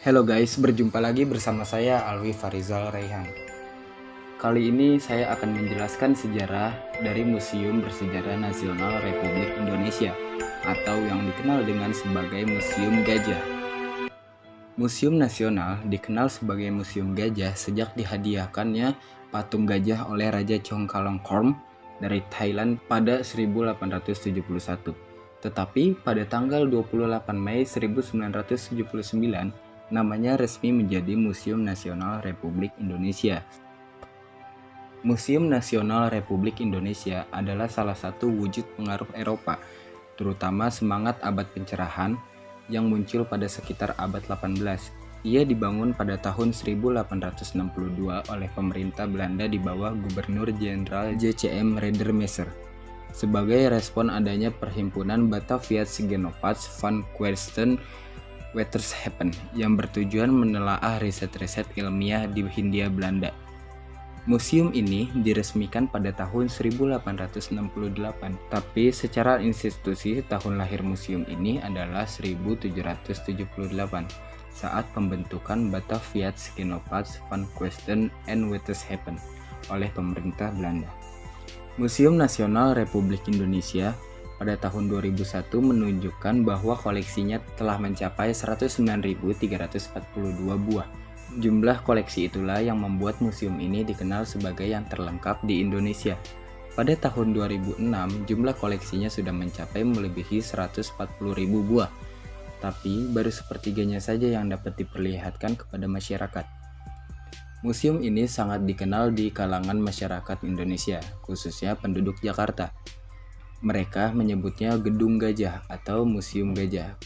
Hello guys, berjumpa lagi bersama saya Alwi Farizal Raihan. Kali ini saya akan menjelaskan sejarah dari Museum Bersejarah Nasional Republik Indonesia atau yang dikenal dengan sebagai Museum Gajah. Museum Nasional dikenal sebagai Museum Gajah sejak dihadiahkannya patung gajah oleh Raja Chulalongkorn dari Thailand pada 1871. Tetapi pada tanggal 28 Mei 1979, namanya resmi menjadi Museum Nasional Republik Indonesia. Museum Nasional Republik Indonesia adalah salah satu wujud pengaruh Eropa, terutama semangat abad pencerahan yang muncul pada sekitar abad 18. Ia dibangun pada tahun 1862 oleh pemerintah Belanda di bawah Gubernur Jenderal JCM Redermeester sebagai respon adanya perhimpunan Bataviaans-Genootschap van Kwesten Wetenschappen yang bertujuan menelaah riset-riset ilmiah di Hindia Belanda. Museum ini diresmikan pada tahun 1868, tapi secara institusi tahun lahir museum ini adalah 1778 saat pembentukan Bataviaans-Genootschap van Kwesten en Wetenschappen oleh pemerintah Belanda. Museum Nasional Republik Indonesia pada tahun 2001 menunjukkan bahwa koleksinya telah mencapai 109.342 buah. Jumlah koleksi itulah yang membuat museum ini dikenal sebagai yang terlengkap di Indonesia. Pada tahun 2006, jumlah koleksinya sudah mencapai melebihi 140.000 buah, tapi baru sepertiganya saja yang dapat diperlihatkan kepada masyarakat. Museum ini sangat dikenal di kalangan masyarakat Indonesia, khususnya penduduk Jakarta. Mereka menyebutnya Gedung Gajah atau Museum Gajah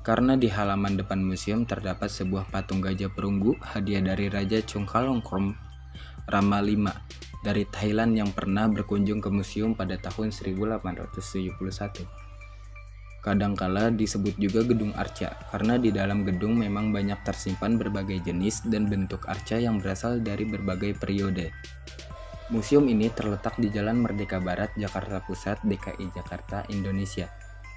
karena di halaman depan museum terdapat sebuah patung gajah perunggu hadiah dari Raja Chulalongkorn Rama V dari Thailand yang pernah berkunjung ke museum pada tahun 1871. Kadangkala disebut juga Gedung Arca karena di dalam gedung memang banyak tersimpan berbagai jenis dan bentuk arca yang berasal dari berbagai periode. Museum ini terletak di Jalan Merdeka Barat, Jakarta Pusat, DKI Jakarta, Indonesia.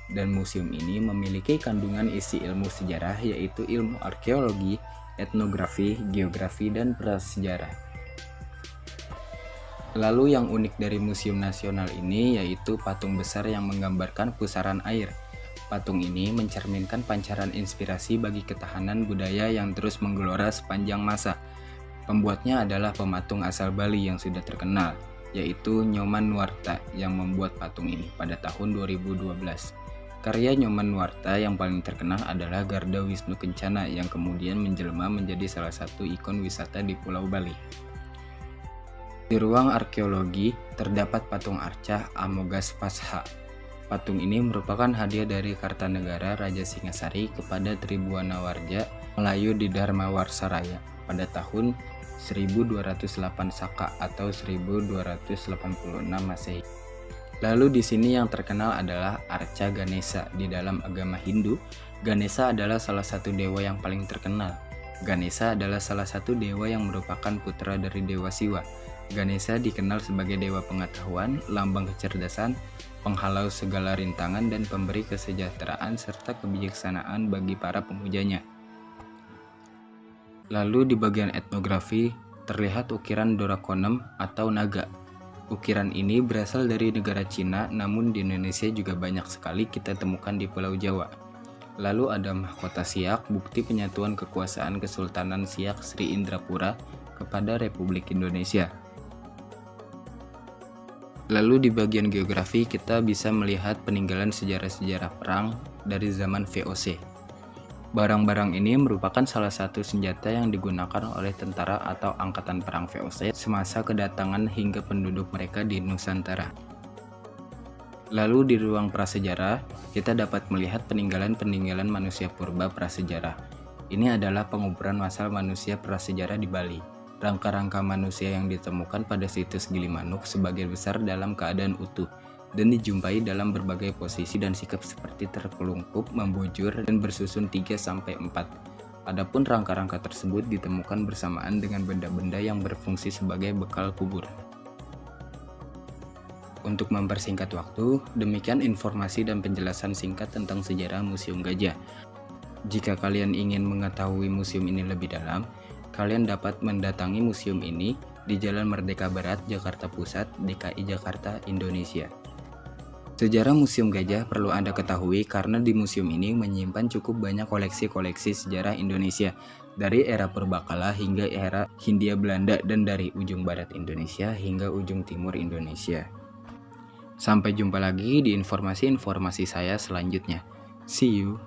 Dan museum ini memiliki kandungan isi ilmu sejarah yaitu ilmu arkeologi, etnografi, geografi, dan prasejarah. Lalu yang unik dari Museum Nasional ini yaitu patung besar yang menggambarkan pusaran air. Patung ini mencerminkan pancaran inspirasi bagi ketahanan budaya yang terus menggelora sepanjang masa. Pembuatnya adalah pematung asal Bali yang sudah terkenal, yaitu Nyoman Nuarta yang membuat patung ini pada tahun 2012. Karya Nyoman Nuarta yang paling terkenal adalah Garda Wisnu Kencana yang kemudian menjelma menjadi salah satu ikon wisata di Pulau Bali. Di ruang arkeologi terdapat patung arca Amoghasapasha. Patung ini merupakan hadiah dari Kartanegara Raja Singasari kepada Tribhuwanawarja Melayu di Dharmawarsaraya pada tahun 1208 Saka atau 1286 Masehi. Lalu di sini yang terkenal adalah arca Ganesha. Di dalam agama Hindu, Ganesha adalah salah satu dewa yang paling terkenal. Ganesha adalah salah satu dewa yang merupakan putra dari Dewa Siwa. Ganesha dikenal sebagai dewa pengetahuan, lambang kecerdasan, penghalau segala rintangan, dan pemberi kesejahteraan serta kebijaksanaan bagi para pemujanya. Lalu di bagian etnografi terlihat ukiran Dorakonem atau naga. Ukiran ini berasal dari negara Cina, namun di Indonesia juga banyak sekali kita temukan di Pulau Jawa. Lalu ada mahkota Siak, bukti penyatuan kekuasaan Kesultanan Siak Sri Indrapura kepada Republik Indonesia. Lalu di bagian geografi kita bisa melihat peninggalan sejarah-sejarah perang dari zaman VOC. Barang-barang ini merupakan salah satu senjata yang digunakan oleh tentara atau angkatan perang VOC semasa kedatangan hingga penduduk mereka di Nusantara. Lalu di ruang prasejarah, kita dapat melihat peninggalan-peninggalan manusia purba prasejarah. Ini adalah penguburan massal manusia prasejarah di Bali. Rangka-rangka manusia yang ditemukan pada situs Gilimanuk sebagian besar dalam keadaan utuh dan dijumpai dalam berbagai posisi dan sikap seperti terkelungkup, membujur, dan bersusun 3-4. Adapun rangka-rangka tersebut ditemukan bersamaan dengan benda-benda yang berfungsi sebagai bekal kubur. Untuk mempersingkat waktu, demikian informasi dan penjelasan singkat tentang sejarah Museum Gajah. Jika kalian ingin mengetahui museum ini lebih dalam, kalian dapat mendatangi museum ini di Jalan Merdeka Barat, Jakarta Pusat, DKI Jakarta, Indonesia. Sejarah Museum Gajah perlu Anda ketahui karena di museum ini menyimpan cukup banyak koleksi-koleksi sejarah Indonesia dari era purbakala hingga era Hindia Belanda dan dari ujung barat Indonesia hingga ujung timur Indonesia. Sampai jumpa lagi di informasi-informasi saya selanjutnya. See you.